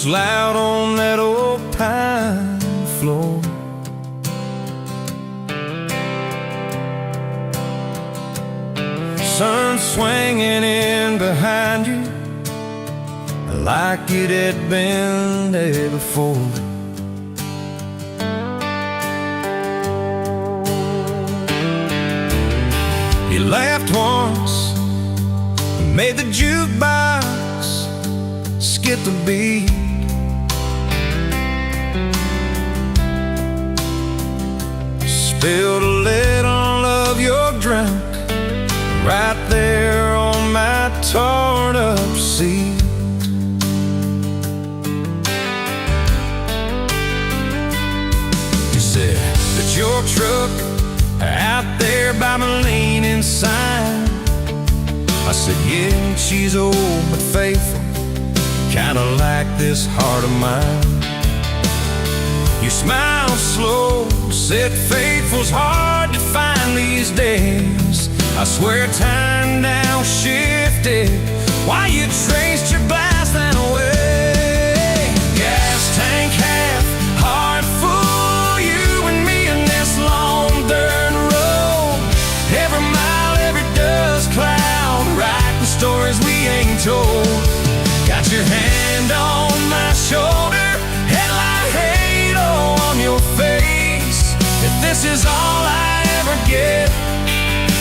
boots loud on that old pine floor. Sun swinging in behind you like it had been there before. He laughed once and made the jukebox skip the beat. Spilled a little of your drink right there on my torn up seat. You said that your truck out there by my leaning sign. I said, yeah, she's old but faithful, kinda like this heart of mine. You smiled slow, said faithful's hard to find these days. I swear time now shifted while you traced your blasting away. Gas tank half, heart full, you and me in this long dirt road. Every mile, every dust cloud, writing stories we ain't told. Got your hand on my shoulder, headlight halo on your face. If this is all I ever get,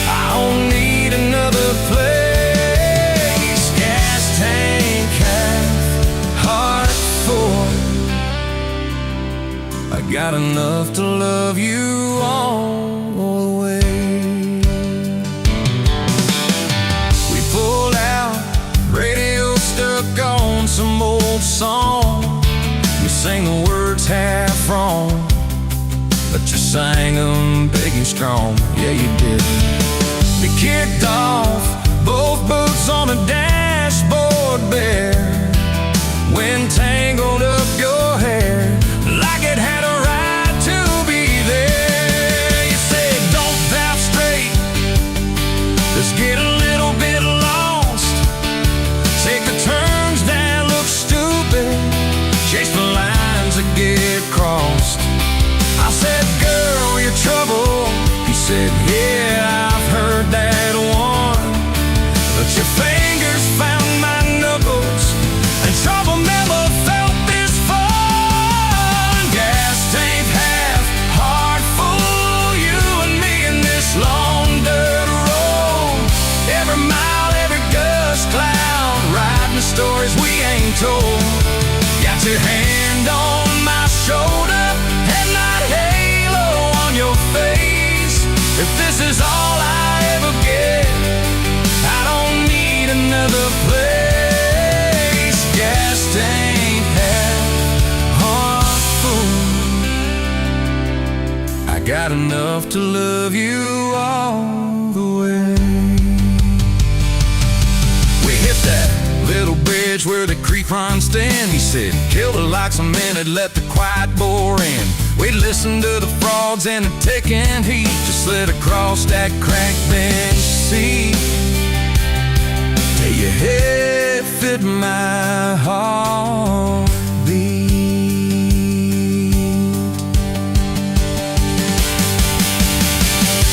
I don't need another place. Gas tank half, heart full. I got enough to love you all the way. We pulled out, radio stuck on some old song. You sang the words half wrong, but you sang them big and strong. Yeah, you did. We kicked off, both boots on the dashboard bare. Wind tangled up your hair like it had a right to be there. You said, don't drive straight, let's get a little bit lost. Take the turns that look stupid, chase the lines that get crossed. I said, girl, you're trouble. He said, yeah, I've heard that one. But your fingers found my knuckles, and trouble never felt this fun. Gas tank half, heart full, you and me in this long dirt road. Every mile, every gust cloud, writing the stories we ain't told. Got your hand on my shoulder, headlight halo on your face. If this is all I ever get, I don't need another place. Gas tank half, heart full. I got enough to love you all the way. We hit that little bridge where the creek runs in. He said, kill the lights a minute, let the quiet bore in. We listened to the frogs and the ticking heat, just slid across that crack bench seat. Till your head fit my heartbeat.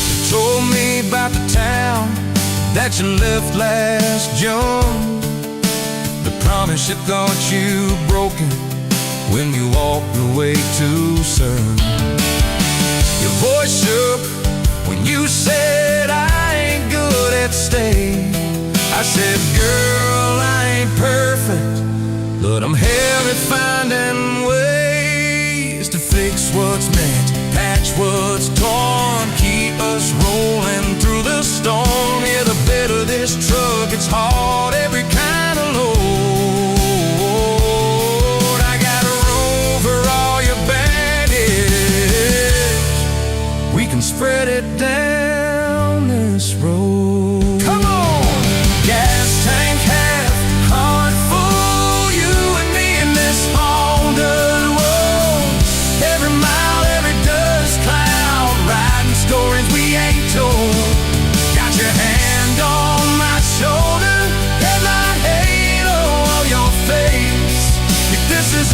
You told me about the town that you left last June, the promise you thought you broken when you walked away too soon. Your voice shook when you said, I ain't good at staying. I said, girl, I ain't perfect, but I'm hell at finding ways to fix what's meant, patch what's torn, keep us rolling through the storm. Yeah, the bed of this truck, it's hard, every kind of load. Spread it down this road. Come on! Gas tank half, heart full, you and me in this long dirt road. Every mile, every dust cloud, writing stories we ain't told. Got your hand on my shoulder, headlight halo on your face. If this is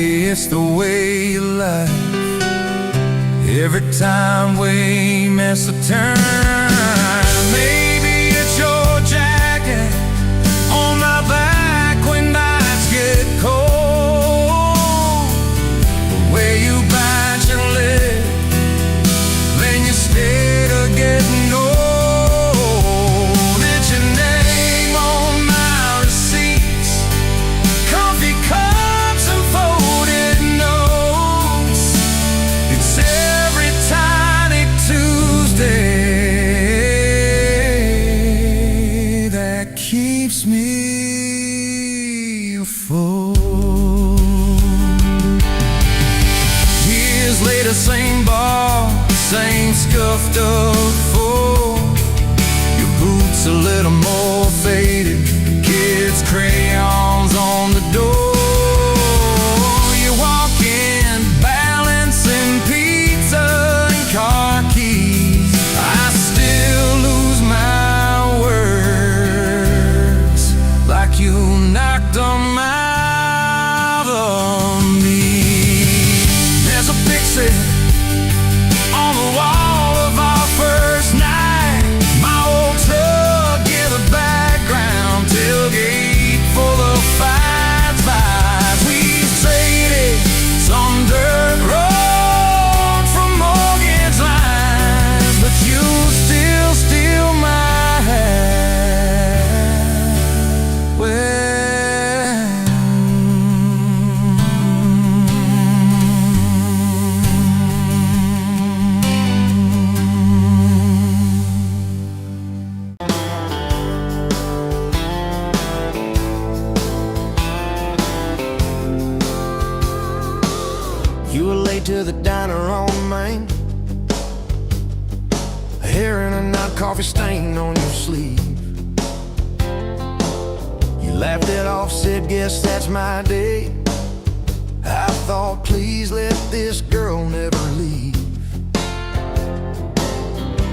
maybe it's the way of life. Every time we miss a turn, maybe it's your jacket on my back when nights get cold. Where you bite your lip, then you stay to getting old. It's your name on my receipts, coffee cups and folded notes. It's every tiny Tuesday that keeps me afloat. Years later, same bar, same scuffed up floor. Your boots a little more faded, kids' crayons on the door. You walk in, balancing pizza and car keys. I still lose my words, like you knocked them out of me. There's a picture on the wall of our first night. My old truck in the background, tailgate full of fights, vibes. We traded some dirt road for mortgage lines, but you still steal my hat. Well, you were late to the diner on Main, hair and a not coffee stain on your sleeve. You laughed it off, said, guess that's my day. I thought, please let this girl never leave.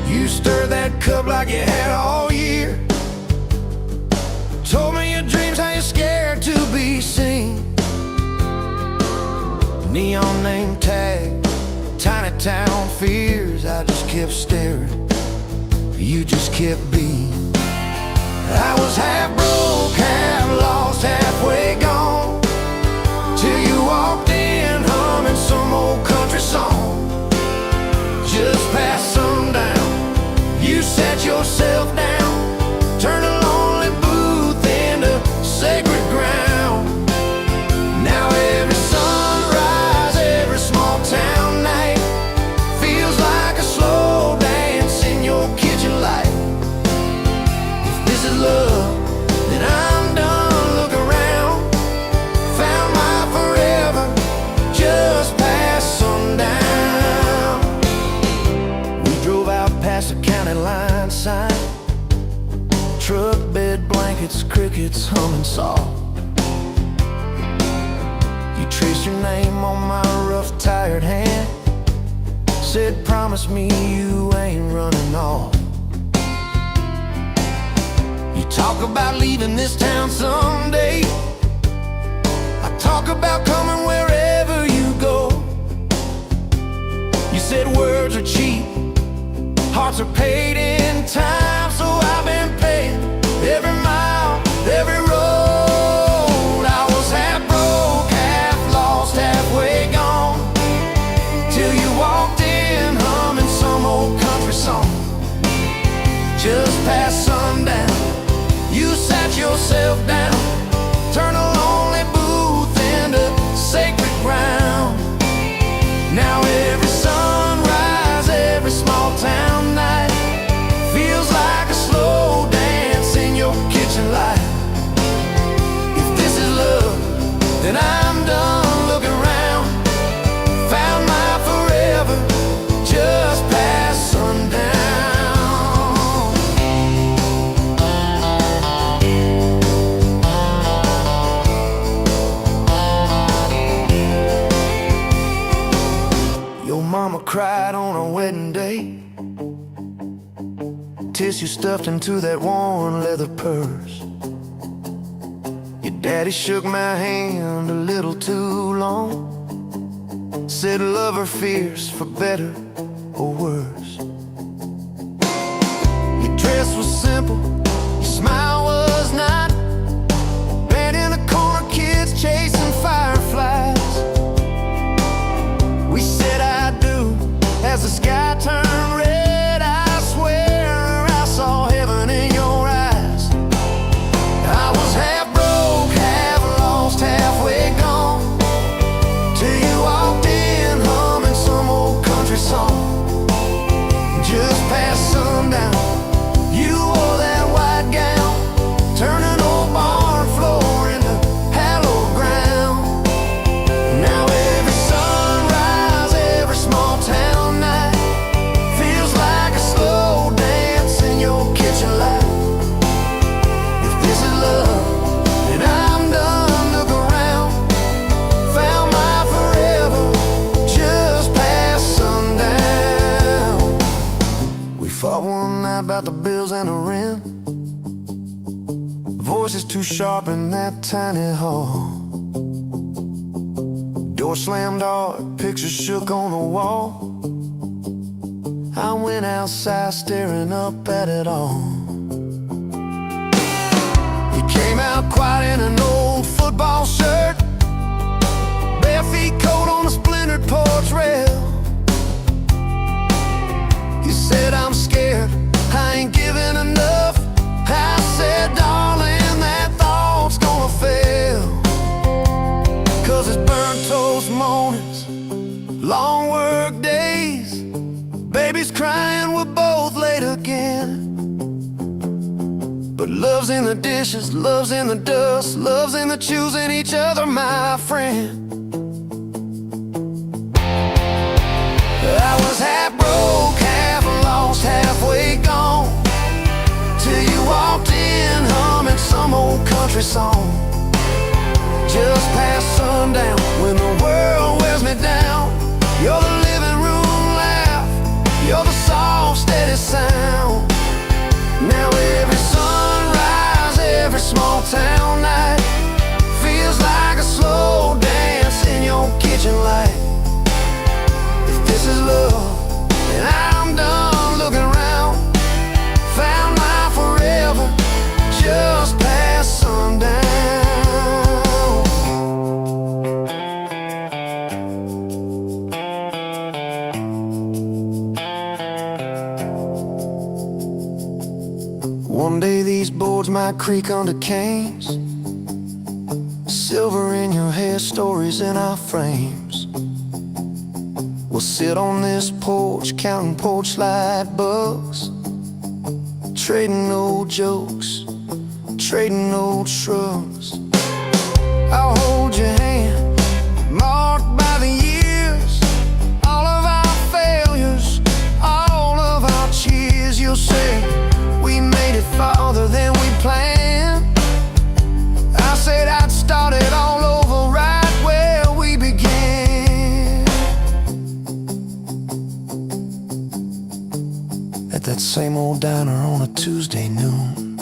You stirred that cup like you had all year, told me your dreams, how you're scared to be seen. Neon name tag, tiny town fears. I just kept staring, you just kept being. I was half broke, half lost, halfway gone, till you walked in humming some old country song. Just past sundown, you sat yourself down, turned a lonely booth into sacred ground. Now every sunrise, every small town night feels like a slow dance in your kitchen light. If this is love, then I'm done. Look around, found my forever just past sundown. We drove out past the county line sign, truck bed blankets, crickets humming soft. You traced your name on my rough, tired hand, said, promise me you ain't running off. You talk about leaving this town someday, I talk about coming wherever you go. You said words are cheap, hearts are paid in time, so I've been paying every mile, every road. I was half broke, half lost, halfway gone, till you walked in humming some old country song. Just past sundown, you sat yourself down, turned a lonely booth into sacred ground. Now every sunrise, every small town night feels like a slow dance in your kitchen light. If this is love, then I'm done. Look around, found my forever just past sundown. Your mama cried on her wedding day, tissue stuffed into that worn leather purse. Your daddy shook my hand a little too long, said love or fears, for better or worse. Your dress was simple, your smile was not. Bed in a corner, kids chasing fireflies. We said I do as the sky turned red. I swear I saw heaven in your eyes. I was half broke, half lost, halfway gone, till you walked in humming some old country song. Just past sundown, you wore that white gown, turning old barn floor into hallowed ground. Now every sunrise, every small town night feels like a slow dance in your kitchen light. If this is love, then I'm done. Look around, found my forever just past sundown. We fought one night about the bills and the rent. Voices too sharp in that tiny hall. Door slammed hard, pictures shook on the wall. I went outside staring up at it all. He came out quiet in an old football shirt, bare feet coat on a splintered porch rail. He said, I'm scared, I ain't giving enough. I said, darling, that thought's gonna fail. 'Cause it's burnt toast mornings, long work days, babies crying, we're both late again. But love's in the dishes, love's in the dust, love's in the choosing each other, my friend. I was half broke, half lost, halfway gone, till you walked in humming some old country song. Just past sundown, when the world wears me down, you're the living room laugh, you're the soft, steady sound. Now every sunrise, every small town night feels like a slow dance in your kitchen light. If this is love, then I'm done looking around, found my forever just past sundown. One day these boards might creak under canes, silver in your hair, stories in our frames. We'll sit on this porch, counting porch light bugs, trading old jokes, trading old shrugs. I'll hold your hand, marked by the years, all of our failures, all of our cheers. You'll say, we made it farther than we planned. I said I'd start it all over right where we began. At that same old diner on a Tuesday noon,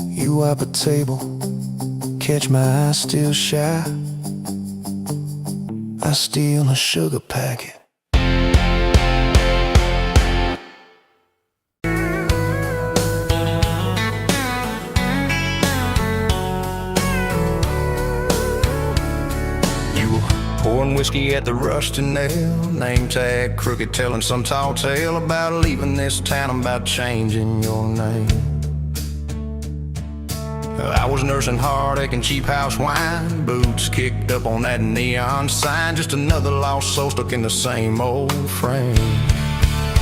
you wipe a table, catch my eye still shy. I steal a sugar packet. Pouring whiskey at the Rusty Nail, name tag crooked, telling some tall tale about leaving this town, about changing your name. I was nursing heartache and cheap house wine, boots kicked up on that neon sign, just another lost soul stuck in the same old frame.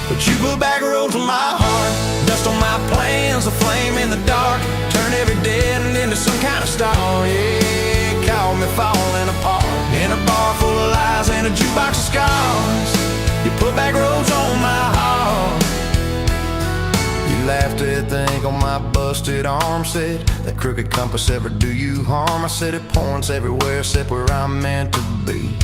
But you put back roads on my heart, dust on my plans, a flame in the dark, turn every dead end into some kind of star. Yeah, call me falling apart in a bar full of lies and a jukebox of scars. You put back roads on my heart. You laughed at the ink on my busted arm, said that crooked compass ever do you harm. I said it points everywhere except where I'm meant to be.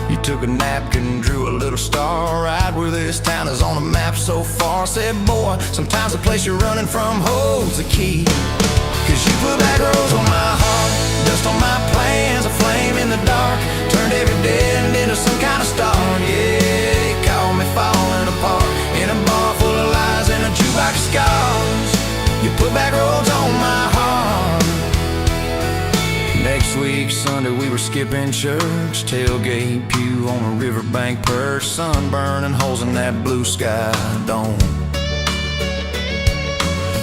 You took a napkin, drew a little star right where this town is on the map so far. Said, boy, sometimes the place you're running from holds the key. 'Cause you put back roads on my heart, dust on my plans, Next week, Sunday, we were skipping church. Tailgate pew on a riverbank perch. Sun burning holes in that blue sky dome.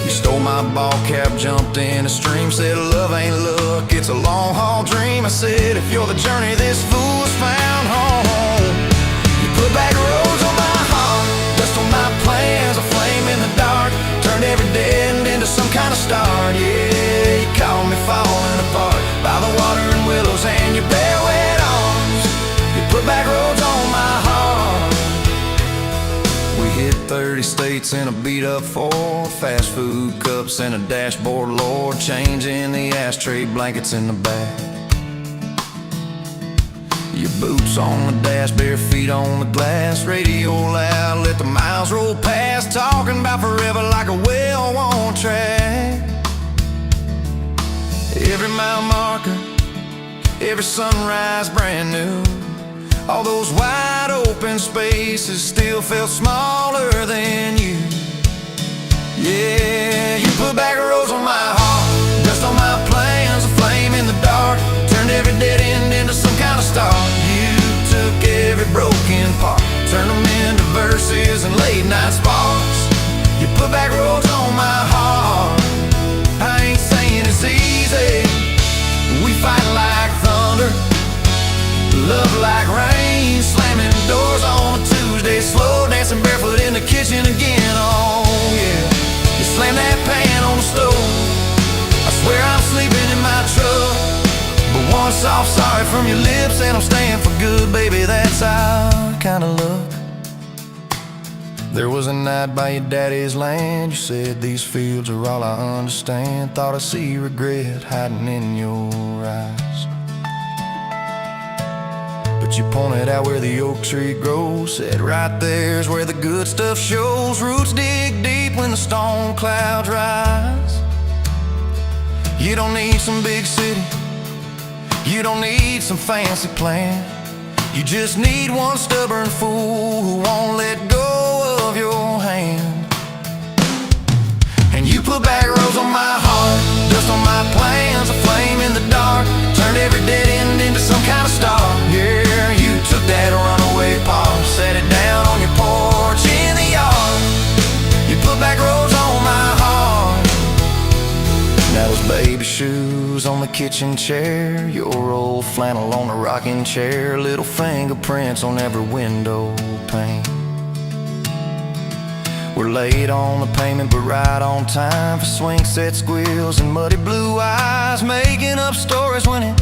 You stole my ball cap, jumped in a stream. Said love ain't luck, it's a long haul dream. I said if you're the journey this fool has found home. You put back roads on my heart, dust on my plans, a flame in the dark. Turned every dead end into some kind of start. Yeah, you caught me falling apart by the water and willows and your bare wet arms. You put back roads on my heart. We hit 30 states in a beat-up Ford, fast food cups and a dashboard, Lord, changing the ashtray blankets in the back. Your boots on the dash, bare feet on the glass, radio loud, let the miles roll past, talking about forever like a well-worn track. Every mile marker, every sunrise brand new. All those wide open spaces still felt smaller than you. Yeah, you put back roads on my heart, dust on my plans, a flame in the dark. Turned every dead end into some kind of start. You took every broken part, turned them into verses and late night sparks. You put back roads on my heart. I ain't saying it's easy. We fight like thunder, love like rain, slamming doors on a Tuesday, slow dancing barefoot in the kitchen again. Oh yeah, you slam that pan on the stove. I swear I'm sleeping in my truck, but one soft sorry from your lips and I'm staying for good, baby, that's our kind of luck. There was a night by your daddy's land. You said these fields are all I understand. Thought I see regret hiding in your eyes, but you pointed out where the oak tree grows. Said right there's where the good stuff shows. Roots dig deep when the storm clouds rise. You don't need some big city, you don't need some fancy plan. You just need one stubborn fool who won't let go of your hand. And you put back roads on my heart, dust on my plans, a flame in the dark. Turned every dead end into some kind of star. Yeah, you took that runaway paw, set it down on your porch in the yard. You put back roads on my heart. Now those baby shoes on the kitchen chair, your old flannel on the rocking chair, little fingerprints on every window pane. We're late on the payment but right on time for swing set squeals and muddy blue eyes, making up stories when it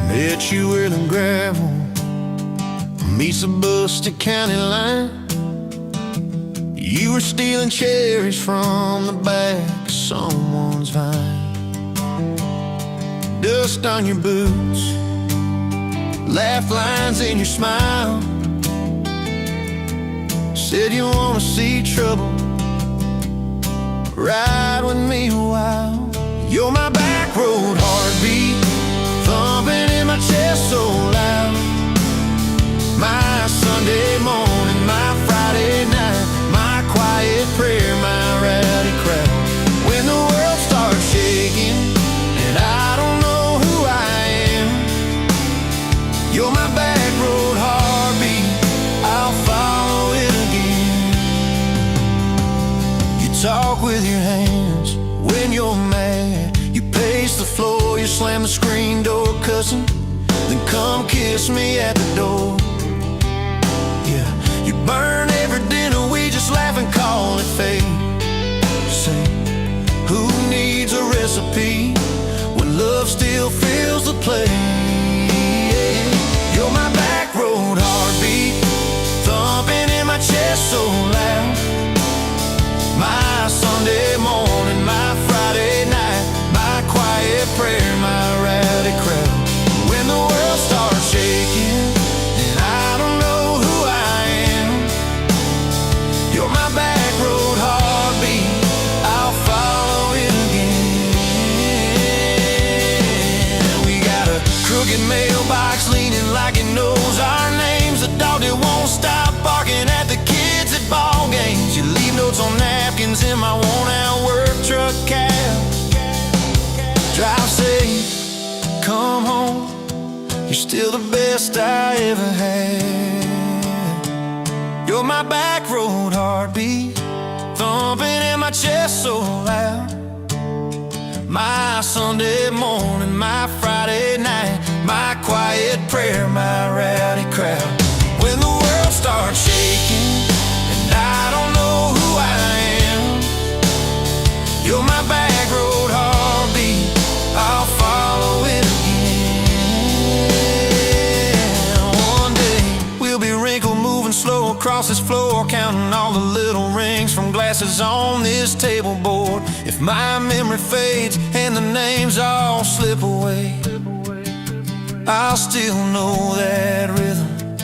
met you where the gravel meets the Buster County line. You were stealing cherries from the back of someone's vine. Dust on your boots, laugh lines in your smile. Said you wanna see trouble, ride with me a while. You're my back road heartbeat, thumping in my chest so loud. My Sunday morning, my Friday night, my quiet prayer, my rowdy crowd. When the world starts shaking and I don't know who I am, you're my back road heartbeat, I'll follow it again. You talk with your hands when you're mad, you pace the floor, you slam the screen door cussing, then come kiss me at the door. Yeah, you burn every dinner, we just laugh and call it fate. Say, who needs a recipe when love still fills the plate? You're my back road heartbeat, thumping in my chest so loud. My Sunday morning, my Friday night, my quiet prayer, my rowdy crowd. When the world starts shaking and I don't know who I am, you're my back road heartbeat, I'll follow it again. crooked mailbox leaning like it knows our names. The dog that won't stop barking at the kids at ball games. You leave notes on napkins in my worn-out work truck cab. Drive safe, come home, you're still the best I ever had. You're my back road heartbeat, thumping in my chest so loud. My Sunday morning, my Friday night, my quiet prayer, my rowdy crowd. When the world starts shaking and I don't know who I am, you're my back road heartbeat, I'll follow it again. One day we'll be wrinkled, moving slow across this floor, counting all the little rings from glasses on this table board. If my memory fades and the names all slip away, I'll still know that rhythm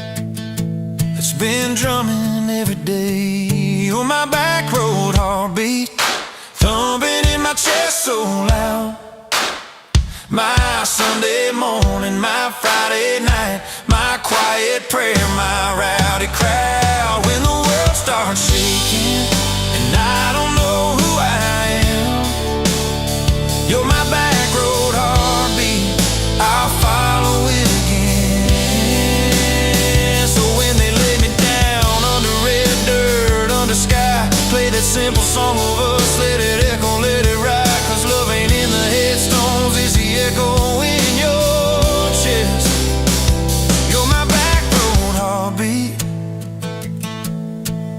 that's been drumming every day. You're my back road heartbeat, thumping in my chest so loud. My Sunday morning, my Friday night, my quiet prayer, my rowdy crowd. When the world starts shaking and I don't know who I am, you're my back road heartbeat, I'll follow it again. So when they lay me down under red dirt, under sky, play that simple song of us, let it echo, let it ride. Cause love ain't in the headstones, it's the echo in your chest. You're my back road heartbeat,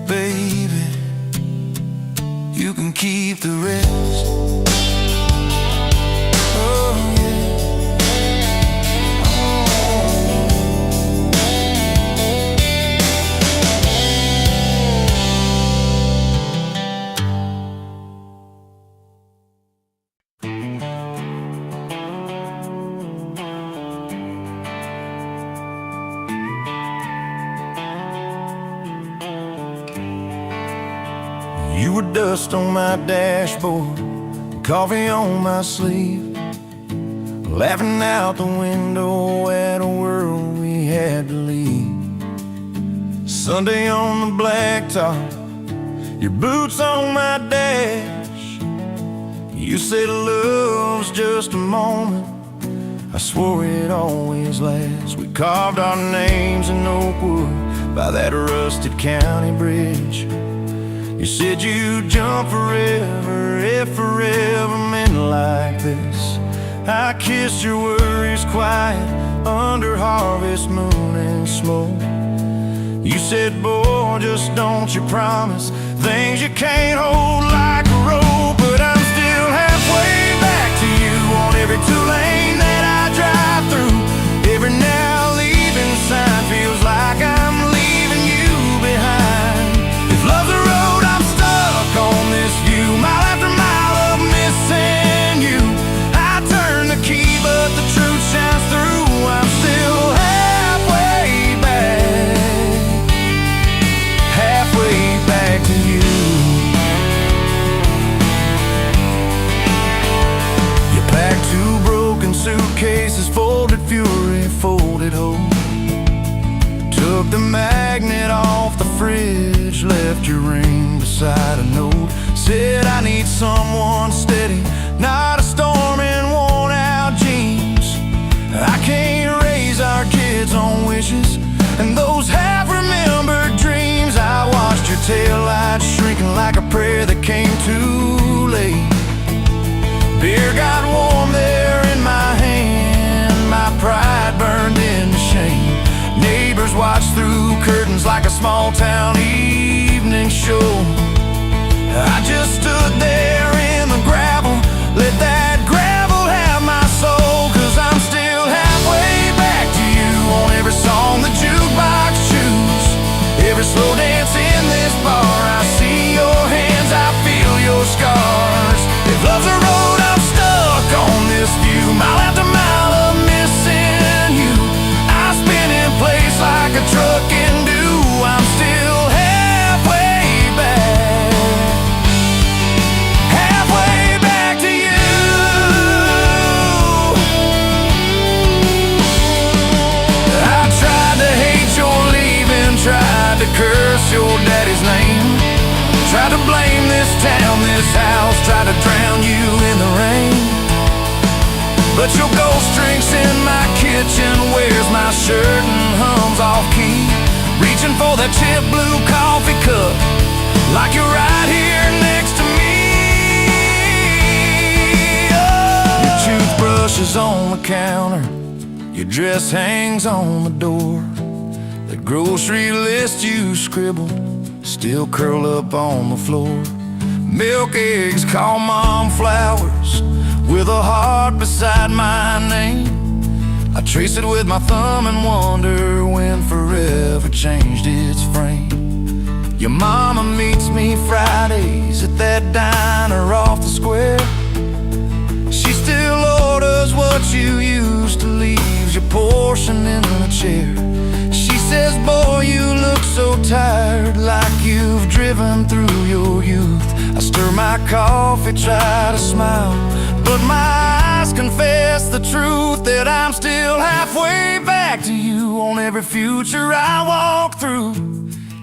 baby, you can keep the rest. Oh yeah. You were dust on my dashboard, coffee on my sleeve, laughing out the window at a world we had to leave. Sunday on the blacktop, your boots on my dash. You said love's just a moment, I swore it always lasts. We carved our names in oak wood by that rusted county bridge. You said you'd jump forever if forever meant like this. I kissed your worries quiet under harvest moon and smoke. You said, boy, just don't you promise things you can't hold like a rope. But I'm still halfway back to you on every two-lane that I drive through. Every now leaving sign feels like I'm leaving you behind. If love's a road, I'm stuck on this view, mile after mile of missing you. I turn the key, but the truth shines through. I'm still halfway back to you. You packed 2 broken suitcases, folded fury, folded hope. Took the magnet off the fridge, left your ring beside a note. Said I need someone steady, not a storm in worn out jeans. I can't raise our kids on wishes and those half-remembered dreams. I watched your taillights shrinking like a prayer that came too late. Beer got warm there in my hand, my pride burned into shame. Neighbors watched through curtains like a small-town evening show. I just stood there in the gravel, let that gravel have my soul. Cause I'm still halfway back to you on every song the jukebox choose, every slow dance in this bar. I see your hands, I feel your scars. If love's a road, I'm stuck on this view, mile after mile of missing you. I spin in place like a truck can do. I'm still tried to curse your daddy's name, tried to blame this town, this house, tried to drown you in the rain. But your ghost drinks in my kitchen, wears my shirt and hums off key, reaching for that chip blue coffee cup, like you're right here next to me. Oh. Your toothbrush is on the counter, your dress hangs on the door. The grocery list you scribbled still curl up on the floor. Milk, eggs, call mom flowers, with a heart beside my name. I trace it with my thumb and wonder when forever changed its frame. Your mama meets me Fridays at that diner off the square. She still orders what you used to, leaves your portion in the chair. She says, boy, you look so tired, like you've driven through your youth. I stir my coffee, try to smile, but my eyes confess the truth, that I'm still halfway back to you on every future I walk through.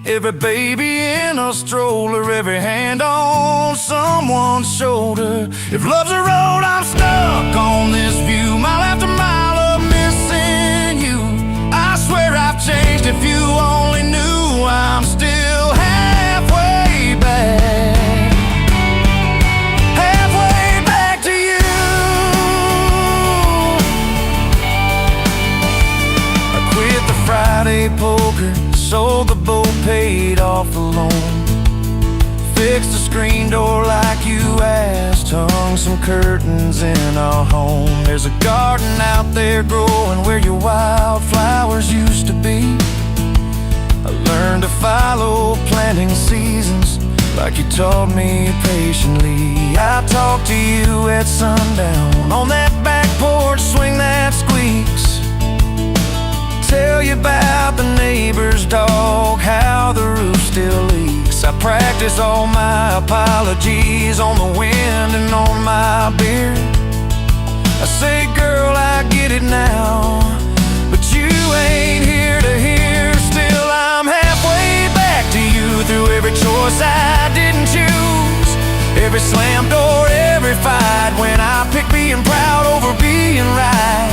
Every baby in a stroller, every hand on someone's shoulder. If love's a road, I'm stuck on this view, mile after mile of missing you. I swear I've changed, if you only knew. I'm still halfway back, halfway back to you. I quit the Friday poker, sold the boat, paid off the loan, fixed the screen door like you asked, hung some curtains in our home. There's a garden out there growing where your wildflowers used to be. I learned to follow planting seasons like you taught me patiently. I talk to you at sundown on that back porch swing that squeaks, tell you about the neighbor's dog, how the roof still leaks. I practice all my apologies on the wind and on my beard. I say, girl, I get it now, but you ain't here to hear. Still, I'm halfway back to you through every choice I didn't choose, every slam door, every fight, when I pick being proud over being right.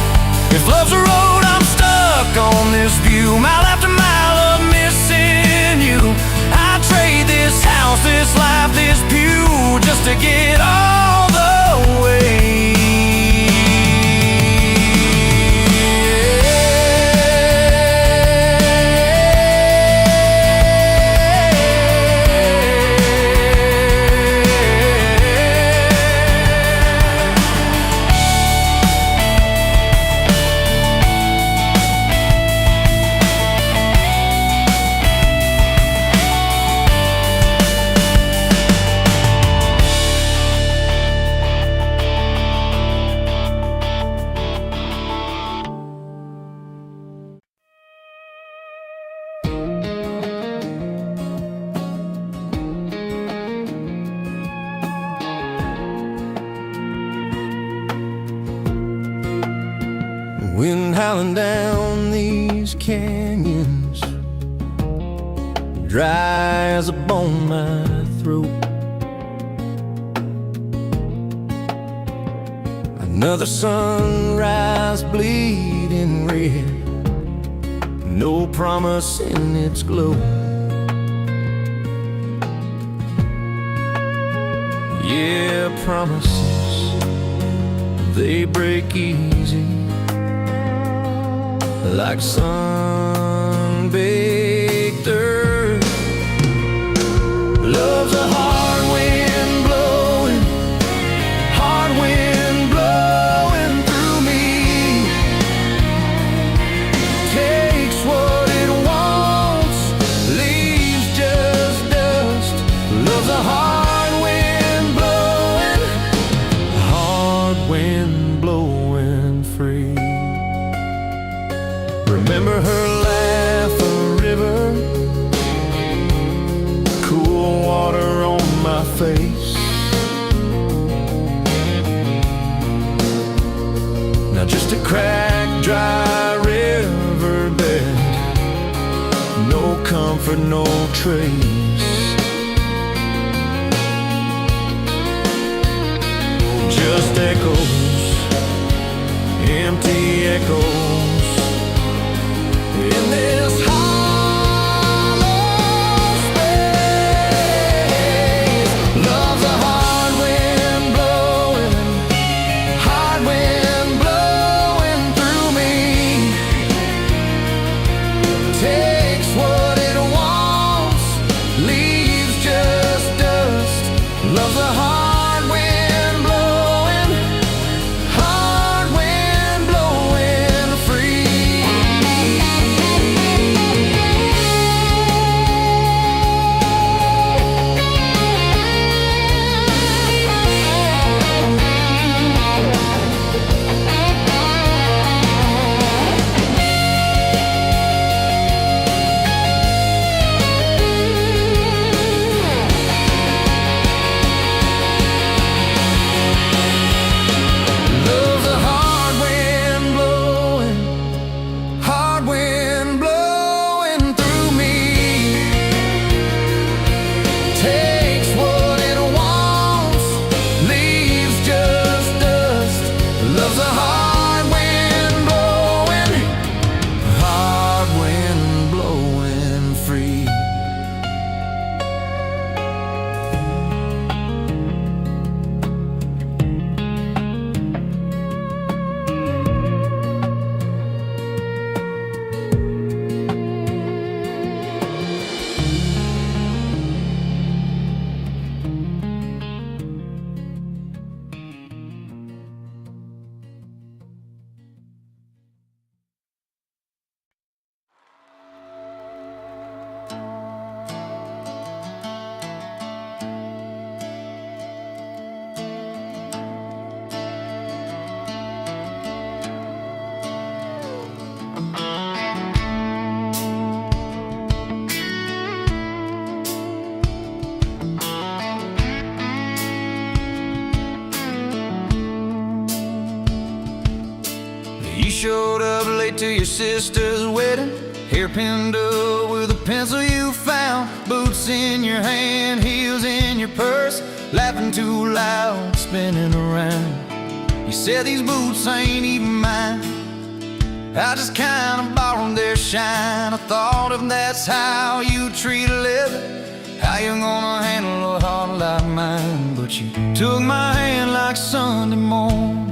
If love's a road, I'm stuck on this view, mile after mile of missing you. I trade this house, this life, this pew, just to get all the way. Wind howling down these canyons, dry as a bone my throat. Another sunrise bleeding red, no promise in its glow. Yeah, promises, they break easy, like sun-baked earth. Love's a hard wind blowing, hard wind blowing through me. Takes what it wants, leaves just dust. Love's a hard wind blowing free. Remember her laugh, a river, cool water on my face. Now just a cracked, dry riverbed, no comfort for no trace. Just echoes, empty echoes in this hollow space. Love's a hard wind blowing, hard wind blowing through me. Takes what it wants, leaves just dust. Love's a hard wind blowing, hard wind blowing free. Love's a hard wind blowing, hard wind blowing through me. Takes what it wants, leaves just dust. Love's a hard wind blowing, hard wind blowing free. You showed up late to your sister's wedding, hair pinned up with a pencil you found, boots in your hand, heels in your purse, laughing too loud, spinning around. You said these boots ain't even mine, I just kinda borrowed their shine. I thought if that's how you treat a living, how you gonna handle a heart like mine? But you took my hand like Sunday morning,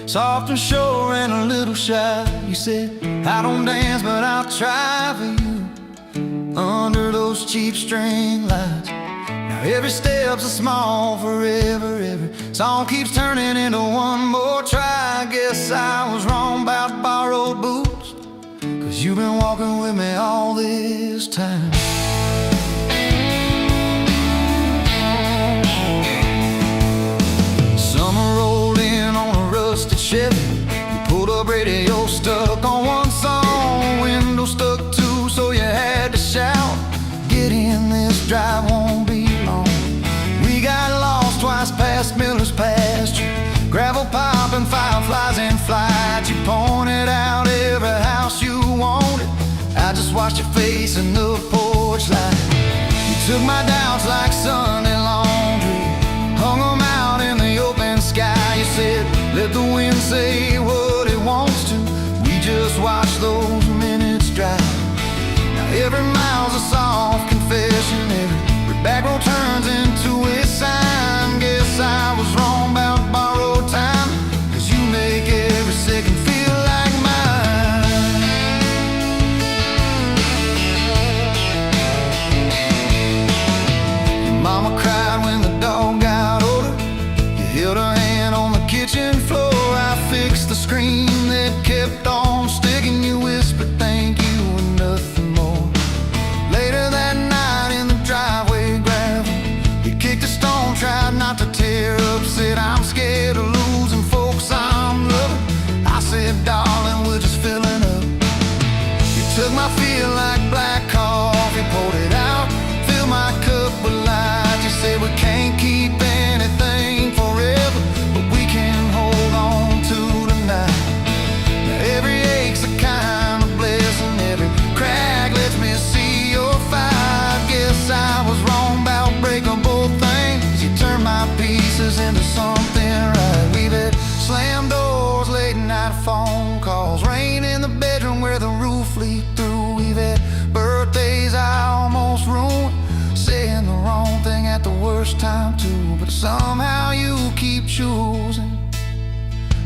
soft and sure and a little shy. You said, I don't dance, but I'll try for you under those cheap string lights. Now every step's a small forever, every song keeps turning into one more try. I guess I was wrong about borrowed boots, 'cause you've been walking with me all this time. Summer rolled in on a rusted Chevy. You pulled up, radio stuck on one song, window stuck too, so you had to shout, get in, this drive won't be long. We got lost twice past Miller's pasture, gravel popping, fireflies in flight. You pointed out every house you wanted, I just watched your face in the porch light. You took my doubts like Sunday laundry, hung them out in the open sky. You said, let the wind say what it wants to, we just watch those minutes drive. Now every mile's a soft confession, every back road turns into a sign. Guess I was wrong about borrowed time, 'cause you make every second feel like mine. Your mama cried when the dog got older, you held her hand on the kitchen floor. I fixed the screen that kept on sticking, you whispered thank you and nothing more. Later that night in the driveway gravel, you kicked a stone, tried not to tear up, said I'm scared of losing folks I'm loving. I said, darling, we're just filling up. You took my feel like black coffee, poured it out, filled my cup with light. You said we can't keep anything forever, but we can hold on to tonight.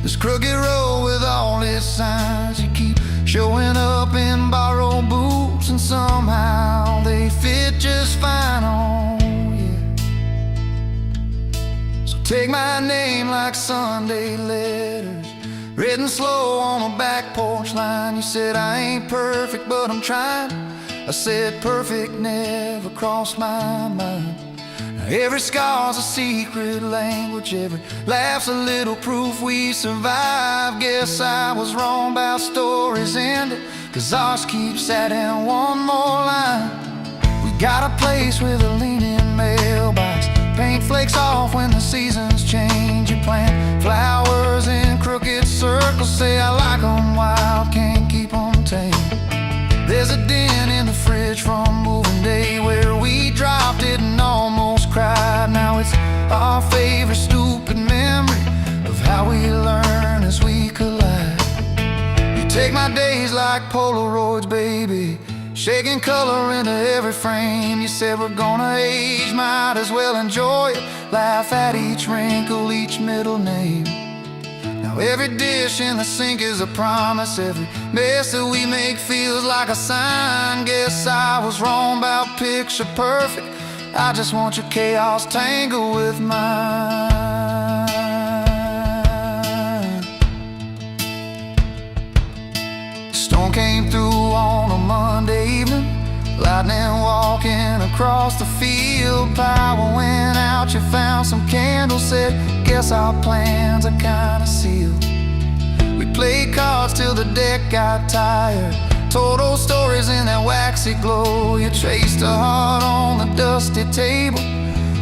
This crooked road with all its signs. You keep showing up in borrowed boots, and somehow they fit just fine on you. So take my name like Sunday letters, written slow on a back porch line. You said I ain't perfect, but I'm trying. I said perfect never crossed my mind. Every scar's a secret language, every laugh's a little proof we survive. Guess I was wrong about stories ending, 'cause ours keeps adding one more line. We got a place with a leaning mailbox, paint flakes off when the seasons change. You plant flowers in crooked circles, say I like 'em wild, can't keep 'em tame. There's a dent in the fridge from moving day where we dropped it and almost cried. Now it's our favorite stupid memory of how we learn as we collide. You take my days like Polaroids, baby, shaking color into every frame. You said we're gonna age, might as well enjoy it. Laugh at each wrinkle, each middle name. Now every dish in the sink is a promise, every mess that we make feels like a sign. Guess I was wrong about picture perfect, I just want your chaos tangled with mine. Storm came through on a Monday evening, lightning walking across the field. Power went out, you found some candles, said guess our plans are kinda sealed. We played cards till the deck got tired, told old stories in that waxy glow. You traced a heart on the dusty table,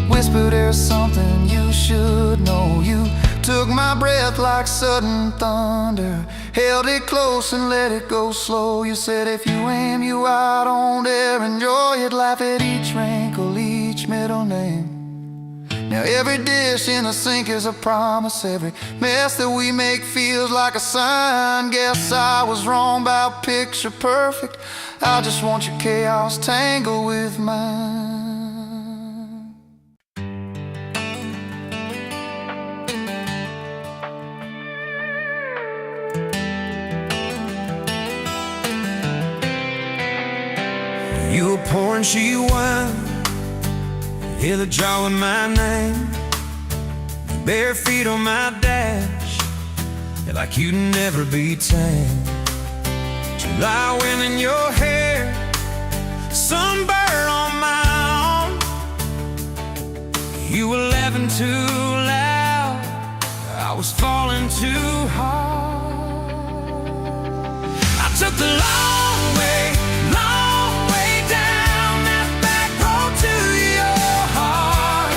whispered there's something you should know. You took my breath like sudden thunder, held it close and let it go slow. You said if you aim you out, don't dare enjoy it. Laugh at each wrinkle, each middle name. Now every dish in the sink is a promise, every mess that we make feels like a sign. Guess I was wrong about picture perfect, I just want your chaos tangled with mine. You were pouring cheap wine, hear the jar with my name, bare feet on my dash, you're like you'd never be tamed. July wind in your hair, sunburn on my arm. You were laughing too loud, I was falling too hard. I took the long way down that back road to your heart.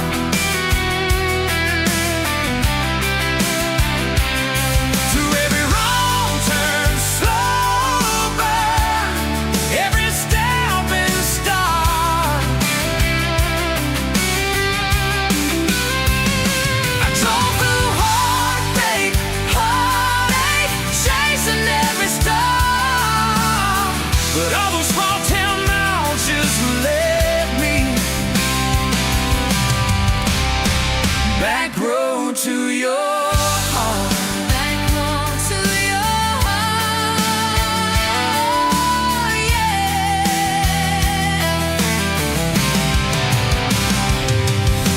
Through every wrong turn, slow burn, every step and start. I drove through heartache, chasing every star. But all those small town miles just led me back road to your heart. Back road to your heart, yeah.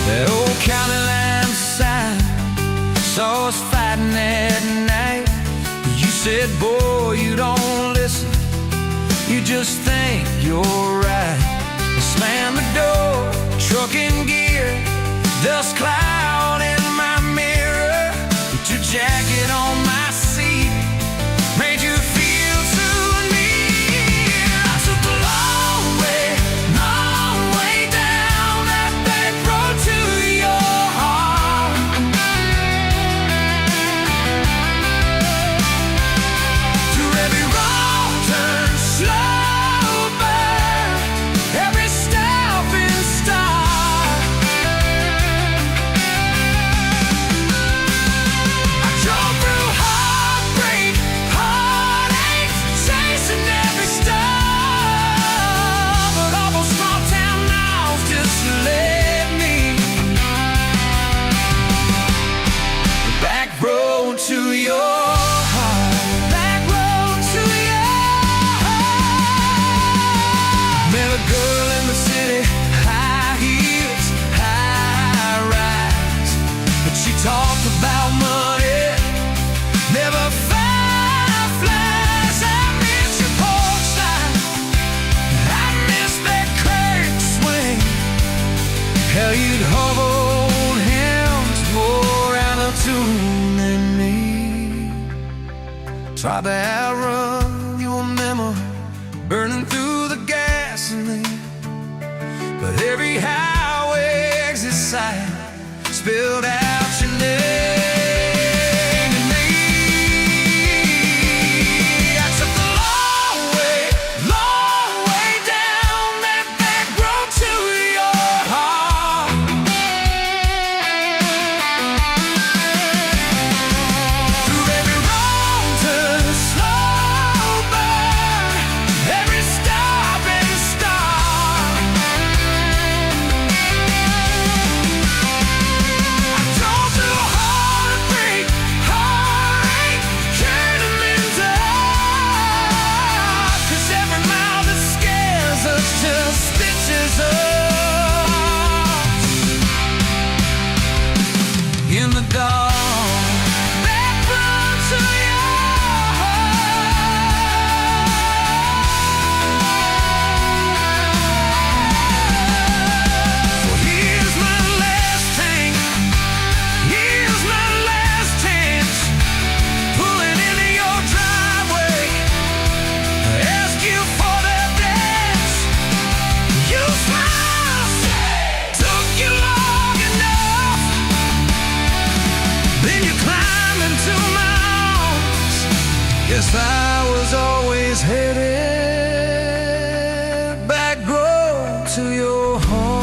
That old county line sign saw us fighting at night. You said, boy, you don't listen, you just think you're right. Slam the door, truck in gear, dust cloud in my mirror. Put your jacket on my seat, made you feel too near. I took the long way down that back road to your heart. Through every wrong turn, slow burn, every step and start. I drove through heartbreak, heartache, chasing every star. But all those small town miles just led me back road to your Tried to outrun your memory, burning through the gasoline. But every highway exit sign spilled out your name to me. I took the long way down that back road to your heart. Through every wrong turn, slow burn, every stop and start. I drove through heartbreak, heartache, turning into heart. 'Cause every mile that scares us just stitches us in the dark. Back road to your heart. So here's my last tank, here's my last chance, pulling into your driveway, ask you for that dance. You smile, took you long enough, then you climb into my arms. Guess I was always headed back road to your heart.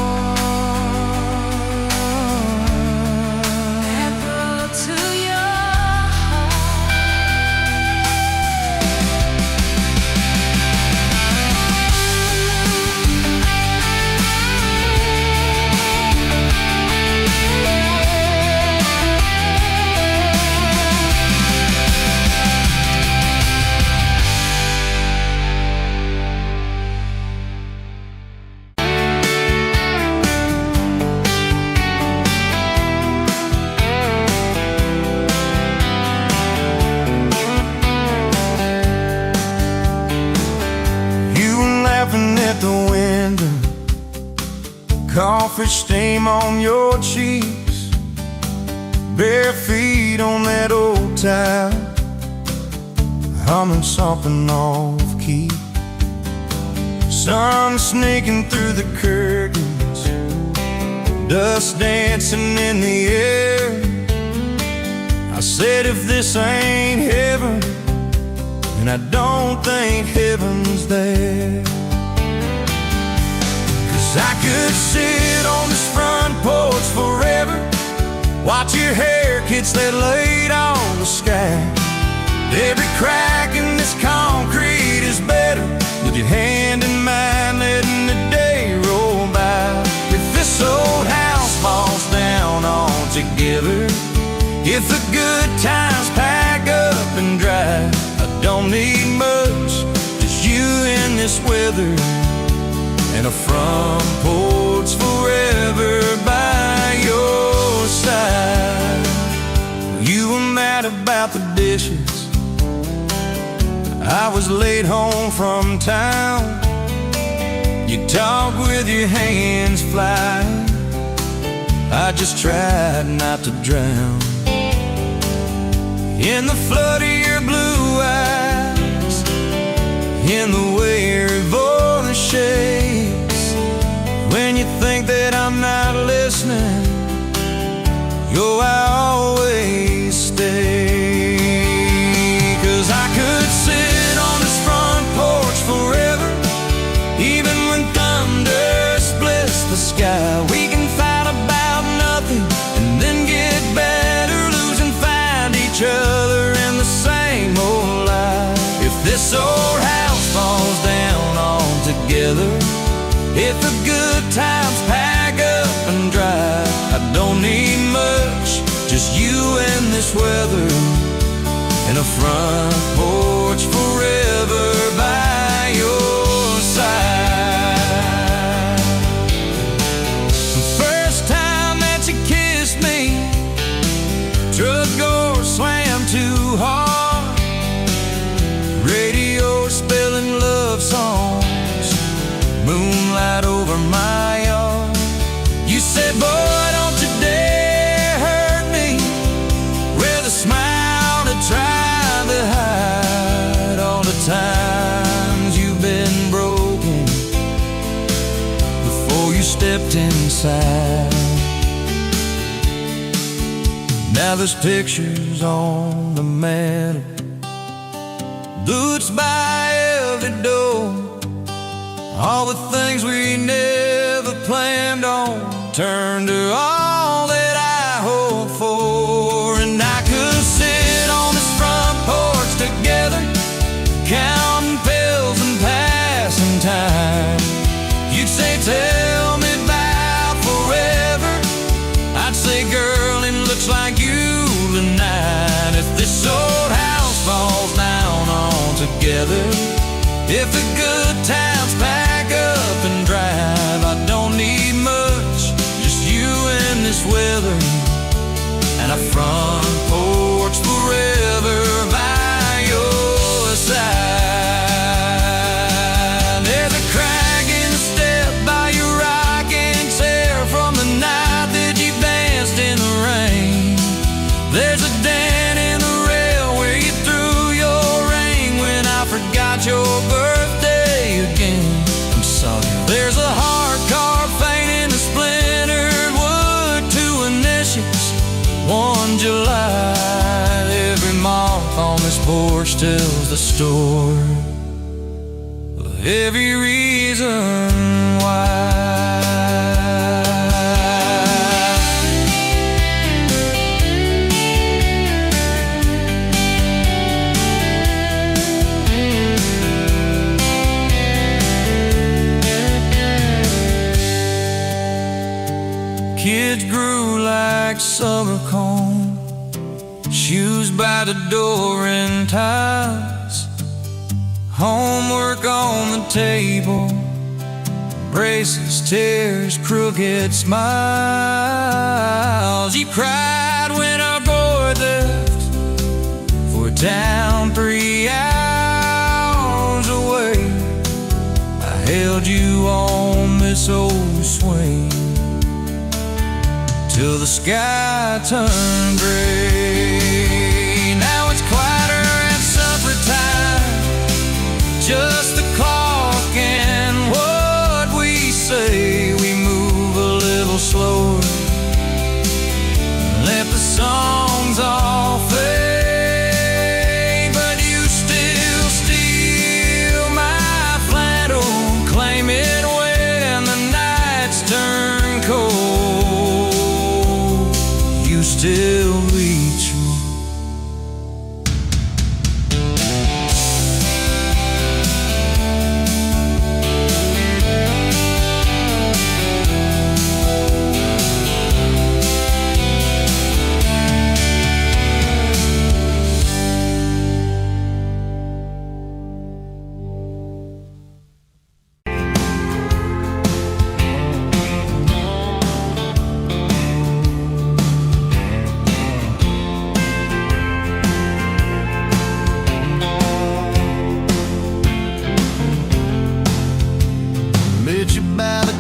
Back road to your You were laughing at the window, coffee stain on your cheeks, bare feet on that old tile, humming something off key. Sun sneaking through the curtains, dust dancing in the air. I said, if this ain't heaven, and I don't think heaven's there. 'Cause I could sit on this front porch forever, watch your hair catch that light on the sky. Every crack in this concrete is better with your hand in mine, letting the day roll by. If this old house falls down altogether, if the good times pack up and drive, I don't need much, just you in this weather, and a front porch forever by your side. You were mad about the dishes, I was late home from town. You talk with your hands flying, I just tried not to drown in the flood of your blue eyes, in the way your voice shakes. When you think that I'm not listening, yo, I always stay. 'Cause I could sit on this front porch forever, even when thunder splits the sky. We can fight about nothing and then get better, lose and find each other in the same old life. If this old house falls down altogether, if the good times pack up and drive, I don't need much, just you and this weather, and a front porch forever by your side. The first time that you kissed me, truck door swam too hard, radio spelling love songs, moonlight over my yard. You said, boy, don't you dare hurt me, with a smile to try to hide. stepped inside. Now there's pictures on the mantle, boots by every door. All the things we never planned on turned to all that I hoped for. And I could sit on this front porch together, counting pills and passing time. You'd say, tell me about forever. I'd say, girl, it looks like you tonight. If this old house falls down altogether, if the good times pack up and drive, I don't need much, just you and this weather, and a front porch forever by your side. There's a crack in the step by your rocking chair from the night that you danced in the rain. There's a dent in the rail where you threw your ring when I forgot your birthday again. I'm sorry. There's a hard carved fate in the splintered wood, 2 initials, 1 July. Every mark on this porch tells the story of every reason why. Kids grew like summer corn, shoes by the door and ties, homework on the table, braces, tears, crooked smiles. You cried when our boy left for a town 3 hours away. I held you on this old swing till the sky turned gray. Now it's quieter at supper time, just the clock and what we say. We move a little slower, let the songs all fade, but you still steal my flannel, claim it when the nights turn cold. Still be true.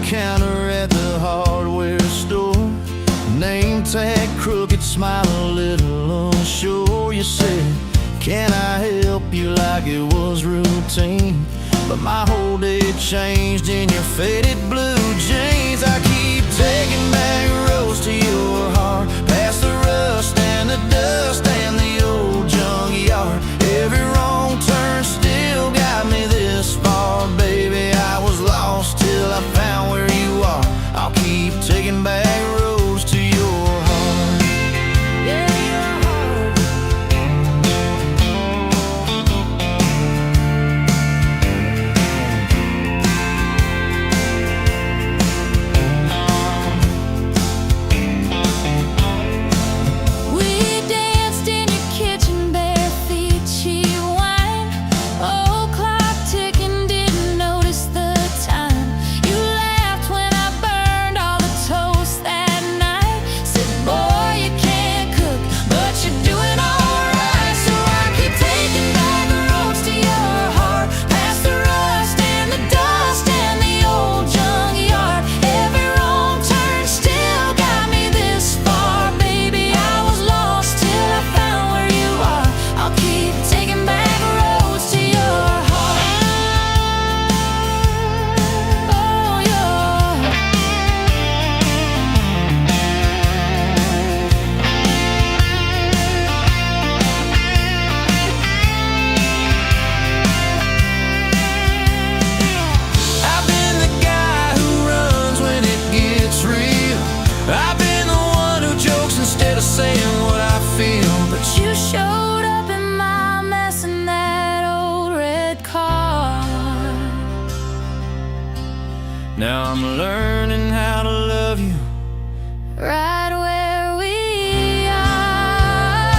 Counter at the hardware store, name tag crooked, smile a little unsure. You said, can I help you, like it was routine, but my whole day changed in your faded blue jeans. I keep taking back roads to your heart, past the rust and the dust and the old junkyard. Every wrong turn still got me this far, baby. I was lost till I found where you are. I'll keep taking back roads to your heart. Yeah, your heart. I'm learning how to love you right where we are.